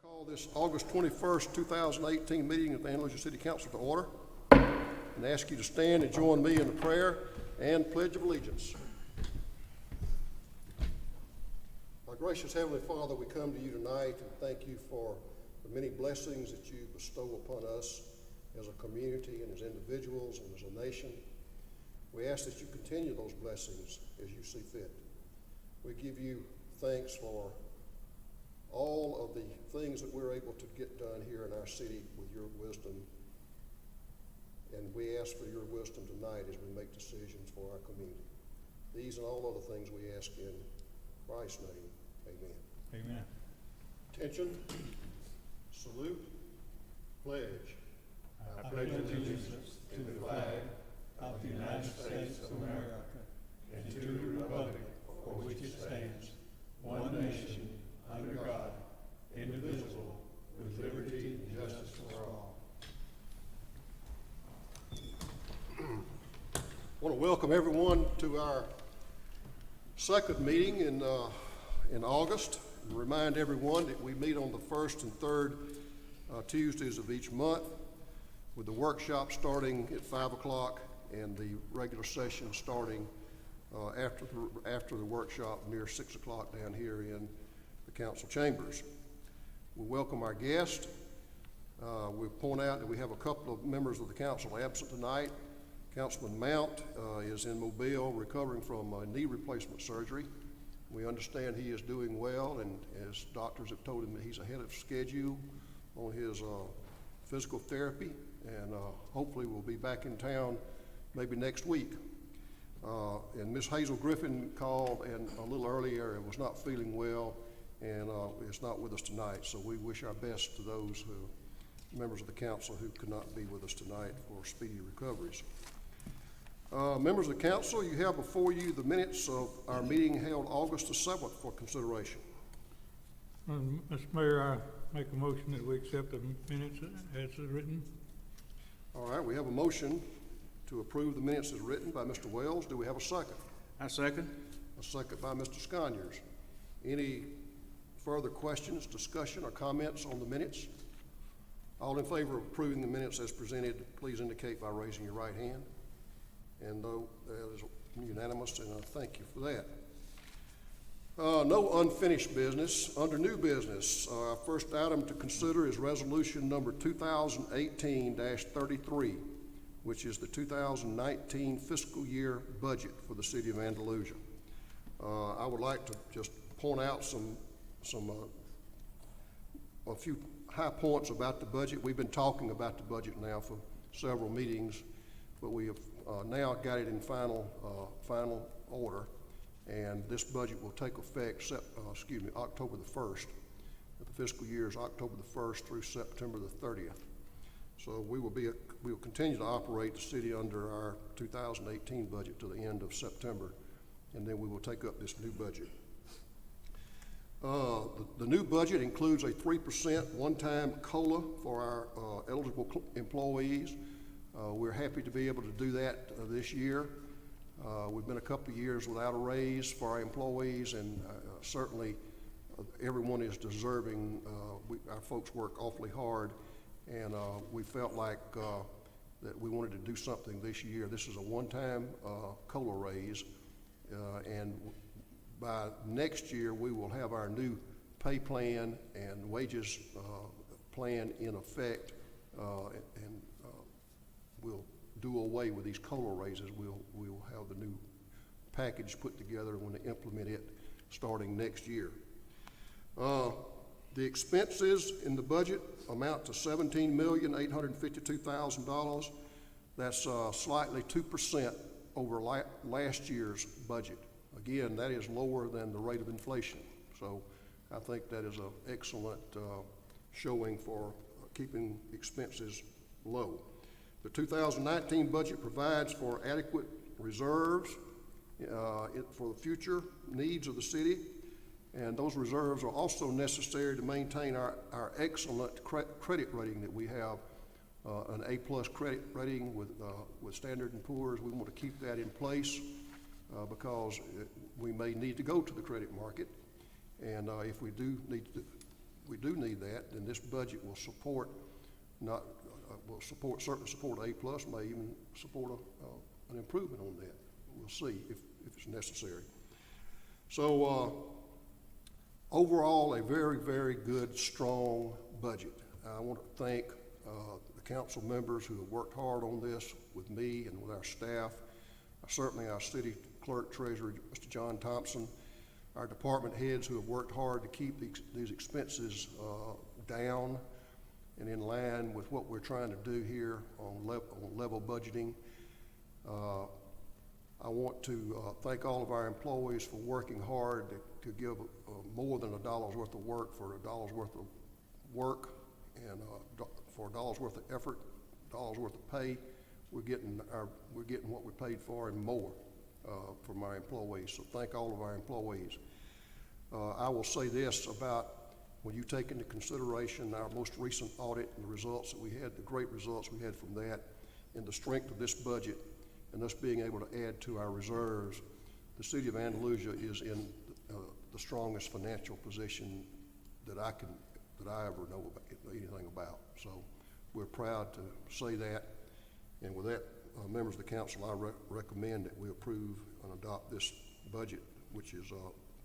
Call this August 21st, 2018 meeting of the Andalusia City Council to order and ask you to stand and join me in the prayer and Pledge of Allegiance. Our gracious Heavenly Father, we come to you tonight and thank you for the many blessings that you bestow upon us as a community and as individuals and as a nation. We ask that you continue those blessings as you see fit. We give you thanks for all of the things that we're able to get done here in our city with your wisdom. And we ask for your wisdom tonight as we make decisions for our community. These and all other things we ask in Christ's name. Amen. Amen. Attention, salute, pledge. I pledge allegiance to the flag of the United States of America and to the republic for which it stands, one nation, under God, indivisible, with liberty and justice for all. I want to welcome everyone to our second meeting in August. And remind everyone that we meet on the first and third Tuesdays of each month, with the workshop starting at 5 o'clock and the regular session starting after the workshop near 6 o'clock down here in the council chambers. We welcome our guests. We point out that we have a couple of members of the council absent tonight. Councilman Mount is in Mobile recovering from knee replacement surgery. We understand he is doing well, and as doctors have told him that he's ahead of schedule on his physical therapy, and hopefully will be back in town maybe next week. And Miss Hazel Griffin called and a little earlier and was not feeling well, and is not with us tonight. So we wish our best to those members of the council who could not be with us tonight for speedy recoveries. Members of the council, you have before you the minutes of our meeting held August the 7th for consideration. Mr. Mayor, I make a motion that we accept the minutes as written. All right, we have a motion to approve the minutes as written by Mr. Wells. Do we have a second? I second. A second by Mr. Sconyers. Any further questions, discussion, or comments on the minutes? All in favor of approving the minutes as presented, please indicate by raising your right hand. And though that is unanimous, and I thank you for that. No unfinished business. Under new business, our first item to consider is resolution number 2018-33, which is the 2019 fiscal year budget for the city of Andalusia. I would like to just point out a few high points about the budget. We've been talking about the budget now for several meetings, but we have now got it in final order, and this budget will take effect October the 1st. The fiscal year is October the 1st through September the 30th. So we will continue to operate the city under our 2018 budget to the end of September, and then we will take up this new budget. The new budget includes a 3% one-time COLA for our eligible employees. We're happy to be able to do that this year. We've been a couple of years without a raise for our employees, and certainly everyone is deserving. Our folks work awfully hard, and we felt like that we wanted to do something this year. This is a one-time COLA raise, and by next year we will have our new pay plan and wages plan in effect, and we'll do away with these COLA raises. We'll have the new package put together and want to implement it starting next year. The expenses in the budget amount to $17,852,000. That's slightly 2% over last year's budget. Again, that is lower than the rate of inflation. So I think that is an excellent showing for keeping expenses low. The 2019 budget provides for adequate reserves for the future needs of the city, and those reserves are also necessary to maintain our excellent credit rating that we have, an A+ credit rating with Standard & Poor's. We want to keep that in place because we may need to go to the credit market, and if we do need to we do need that, then this budget will support not, certainly support A+, may even support an improvement on that. We'll see if it's necessary. So overall, a very, very good, strong budget. I want to thank the council members who have worked hard on this with me and with our staff. Certainly our city clerk treasurer, Mr. John Thompson, our department heads who have worked hard to keep these expenses down and in line with what we're trying to do here on level budgeting. I want to thank all of our employees for working hard to give more than $1 worth of work for $1 worth of work, and for $1 worth of effort, $1 worth of pay. We're getting what we paid for and more from our employees. So thank all of our employees. I will say this about when you take into consideration our most recent audit and the results that we had, the great results we had from that, and the strength of this budget, and us being able to add to our reserves, the city of Andalusia is in the strongest financial position that I ever know about, anything about. So we're proud to say that. And with that, members of the council, I recommend that we approve and adopt this budget, which is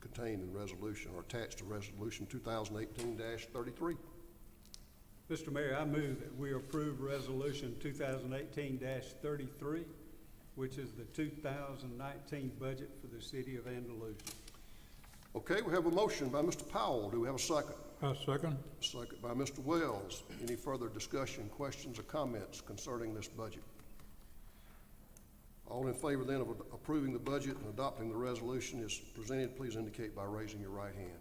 contained in resolution or attached to resolution 2018-33. Mr. Mayor, I move that we approve resolution 2018-33, which is the 2019 budget for the city of Andalusia. Okay, we have a motion by Mr. Powell. Do we have a second? Second. Second by Mr. Wells. Any further discussion, questions, or comments concerning this budget? All in favor then of approving the budget and adopting the resolution as presented, please indicate by raising your right hand.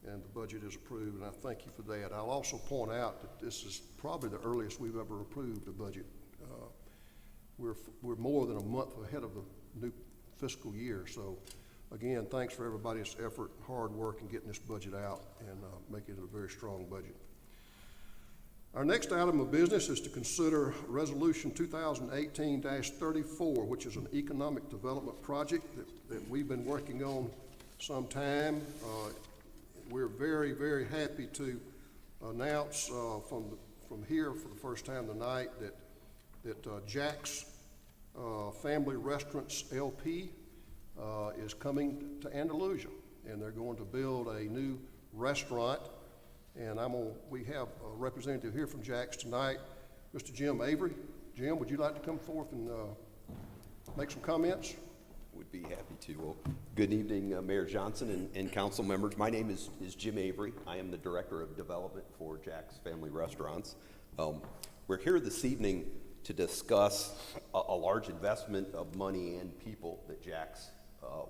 And the budget is approved, and I thank you for that. I'll also point out that this is probably the earliest we've ever approved a budget. We're more than a month ahead of the new fiscal year, so again, thanks for everybody's effort, hard work in getting this budget out and making it a very strong budget. Our next item of business is to consider Resolution 2018-34, which is an economic development project that we've been working on some time. We're very, very happy to announce from here for the first time tonight that Jack's Family Restaurants LP is coming to Andalusia, and they're going to build a new restaurant. And we have a representative here from Jack's tonight, Mr. Jim Avery. Jim, would you like to come forth and make some comments? Would be happy to. Well, good evening, Mayor Johnson and council members. My name is Jim Avery. I am the Director of Development for Jack's Family Restaurants. We're here this evening to discuss a large investment of money and people that Jack's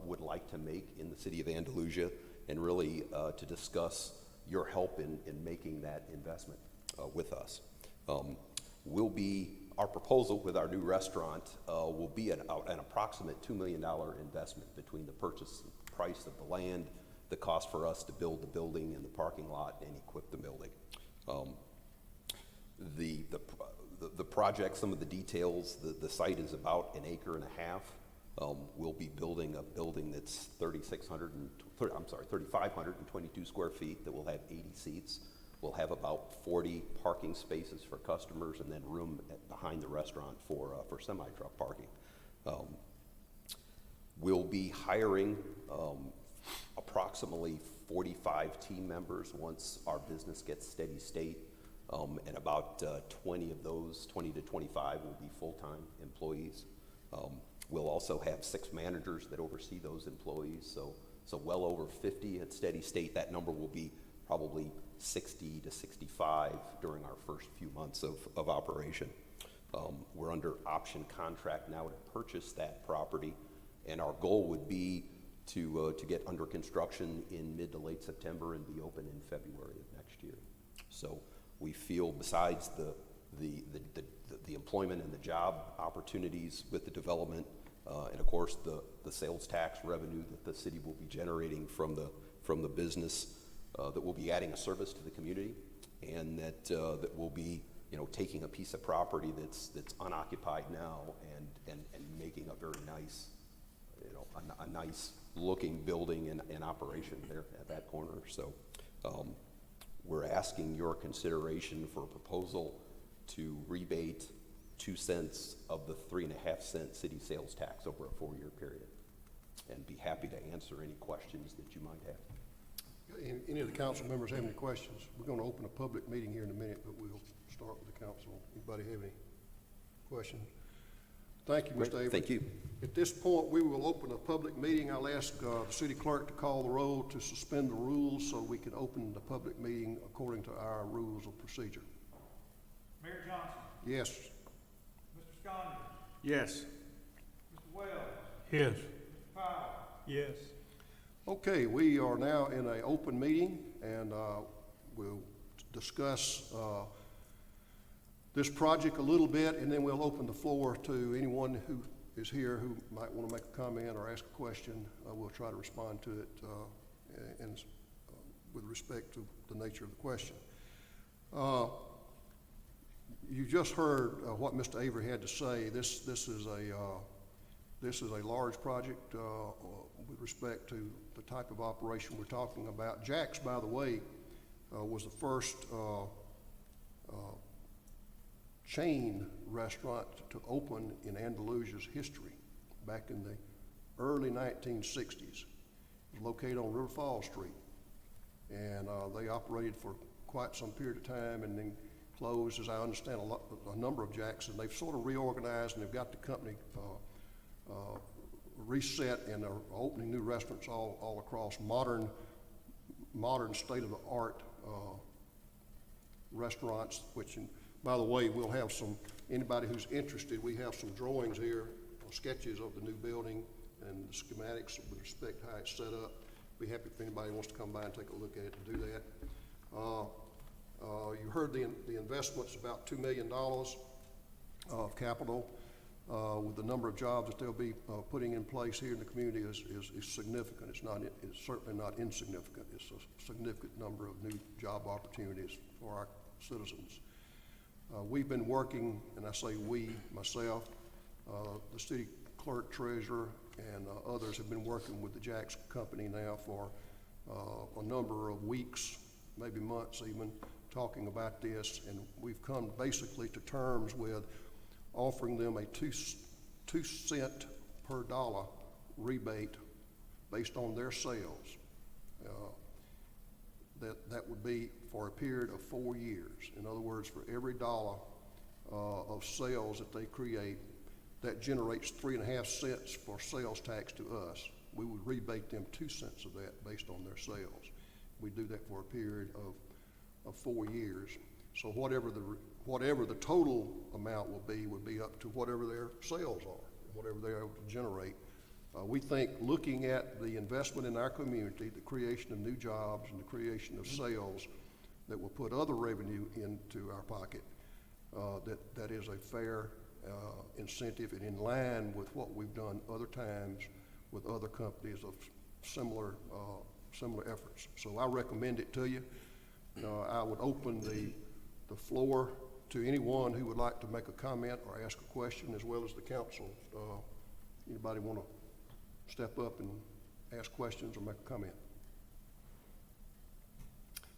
would like to make in the city of Andalusia, and really to discuss your help in making that investment with us. Our proposal with our new restaurant will be an approximate $2 million investment between the purchase price of the land, the cost for us to build the building and the parking lot and equip the building. The project, some of the details, the site is about 1.5 acres. We'll be building a building that's 3,522 square feet that will have 80 seats. We'll have about 40 parking spaces for customers, and then room behind the restaurant for semi-truck parking. We'll be hiring approximately 45 team members once our business gets steady state, and about 20 of those, 20 to 25, will be full-time employees. We'll also have 6 managers that oversee those employees, so well over 50 at steady state. That number will be probably 60 to 65 during our first few months of operation. We're under option contract now to purchase that property, and our goal would be to get under construction in mid to late September and be open in February of next year. So we feel, besides the employment and the job opportunities with the development, and of course the sales tax revenue that the city will be generating from the business, that will be adding a service to the community, and that will be, taking a piece of property that's unoccupied now and making a very nice, a nice looking building and operation there at that corner. So we're asking your consideration for a proposal to rebate 2 cents of the 3.5 cent city sales tax over a 4-year period. And be happy to answer any questions that you might have. Any of the council members have any questions? We're going to open a public meeting here in a minute, but we'll start with the council. Anybody have any questions? Thank you, Mr. Avery. Thank you. At this point, we will open a public meeting. I'll ask the city clerk to call the roll to suspend the rules so we can open the public meeting according to our rules of procedure. Mayor Johnson. Yes. Mr. Scott. Yes. Mr. Wells. Yes. Mr. Powell. Yes. Okay, we are now in an open meeting, and we'll discuss this project a little bit, and then we'll open the floor to anyone who is here who might want to make a comment or ask a question. We'll try to respond to it and with respect to the nature of the question. You just heard what Mr. Avery had to say. This is a large project with respect to the type of operation we're talking about. Jack's, by the way, was the first chain restaurant to open in Andalusia's history back in the early 1960s. It was located on River Falls Street, and they operated for quite some period of time and then closed, as I understand, a number of Jacks, and they've sort of reorganized and they've got the company reset and are opening new restaurants all across, modern state-of-the-art restaurants, which, by the way, we'll have anybody who's interested, we have some drawings here, sketches of the new building and the schematics with respect to how it's set up. Be happy if anybody wants to come by and take a look at it and do that. You heard the investment's about $2 million of capital. With the number of jobs that they'll be putting in place here in the community is significant. It's certainly not insignificant. It's a significant number of new job opportunities for our citizens. We've been working, and I say we, myself, the city clerk, treasurer, and others have been working with the Jack's company now for a number of weeks, maybe months even, talking about this, and we've come basically to terms with offering them a 2 cent per dollar rebate based on their sales. That would be for a period of 4 years. In other words, for every dollar of sales that they create, that generates 3.5 cents for sales tax to us. We would rebate them 2 cents of that based on their sales. We do that for a period of 4 years. So whatever the total amount will be up to whatever their sales are, whatever they're able to generate. We think looking at the investment in our community, the creation of new jobs and the creation of sales that will put other revenue into our pocket, that is a fair incentive and in line with what we've done other times with other companies of similar efforts. So I recommend it to you. I would open the floor to anyone who would like to make a comment or ask a question, as well as the council. Anybody want to step up and ask questions or make a comment?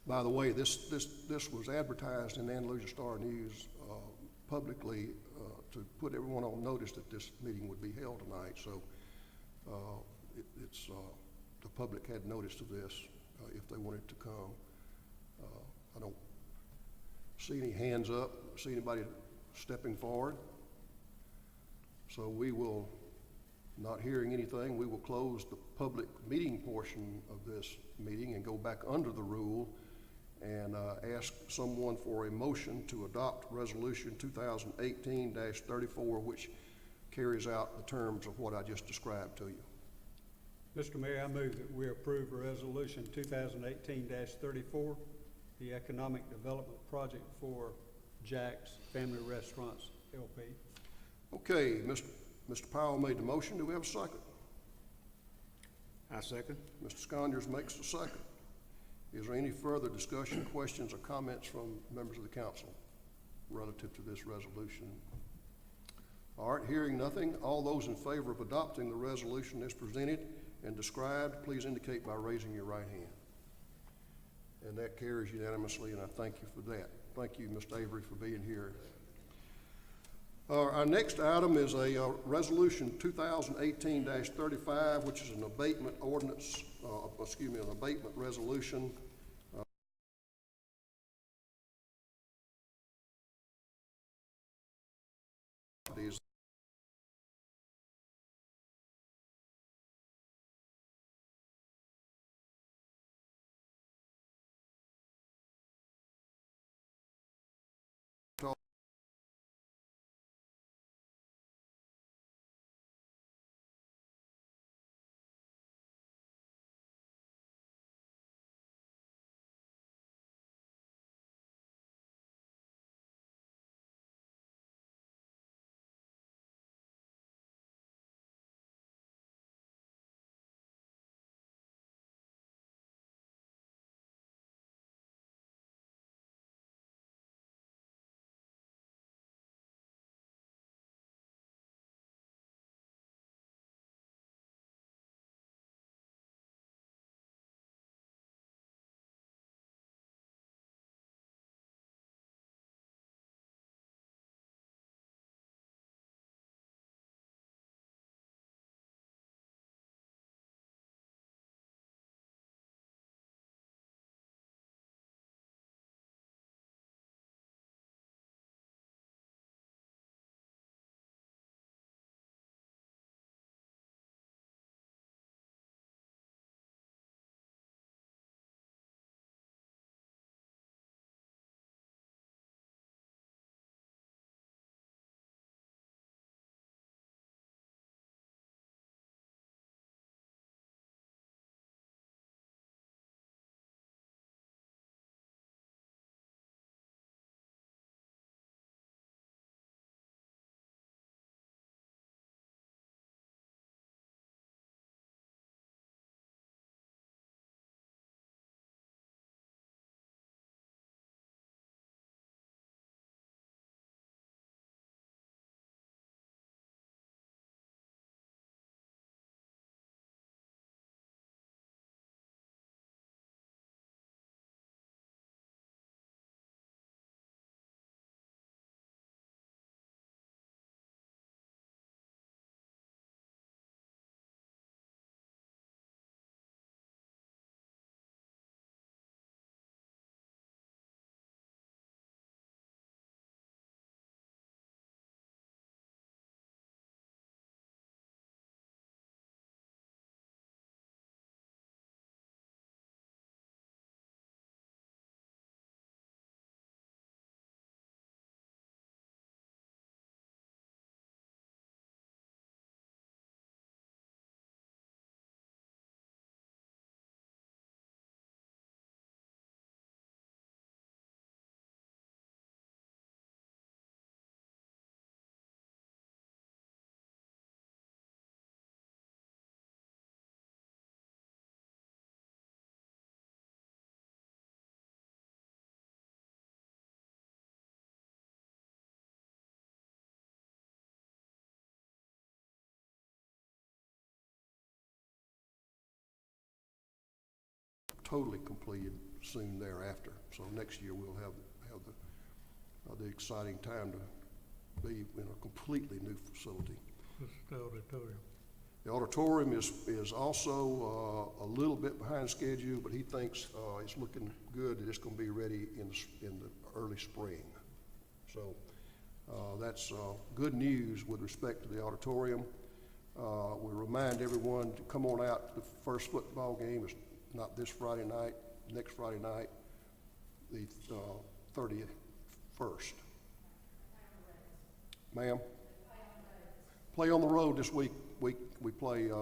By the way, this was advertised in the Andalusia Star News publicly to put everyone on notice that this meeting would be held tonight. So the public had notice of this if they wanted to come. I don't see any hands up, see anybody stepping forward. So we will, not hearing anything, we will close the public meeting portion of this meeting and go back under the rule and ask someone for a motion to adopt Resolution 2018-34, which carries out the terms of what I just described to you. Mr. Mayor, I move that we approve Resolution 2018-34, the Economic Development Project for Jack's Family Restaurants, LP. Okay, Mr. Powell made the motion. Do we have a second? I second. Mr. Sconyers makes the second. Is there any further discussion, questions, or comments from members of the council relative to this resolution? All right, hearing nothing, all those in favor of adopting the resolution as presented and described, please indicate by raising your right hand. And that carries unanimously, and I thank you for that. Thank you, Mr. Avery, for being here. Our next item is a resolution 2018-35, which is an abatement ordinance, an abatement resolution. Is totally completed soon thereafter. So next year we'll have the exciting time to be in a completely new facility. This is the auditorium. The auditorium is also a little bit behind schedule, but he thinks it's looking good that it's going to be ready in the early spring. So that's good news with respect to the auditorium. We remind everyone to come on out to the first football game. It's not this Friday night, next Friday night, the 31st. Ma'am? Play on the road this week. We play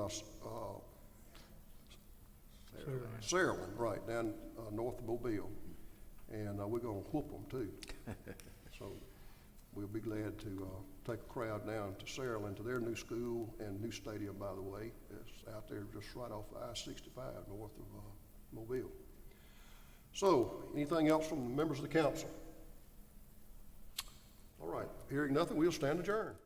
Saraland, right, down north of Mobile. And we're going to whoop them too. So we'll be glad to take a crowd down to Saraland, to their new school and new stadium, by the way. It's out there just right off I-65 north of Mobile. So, anything else from the members of the council? All right, hearing nothing, we'll stand adjourned.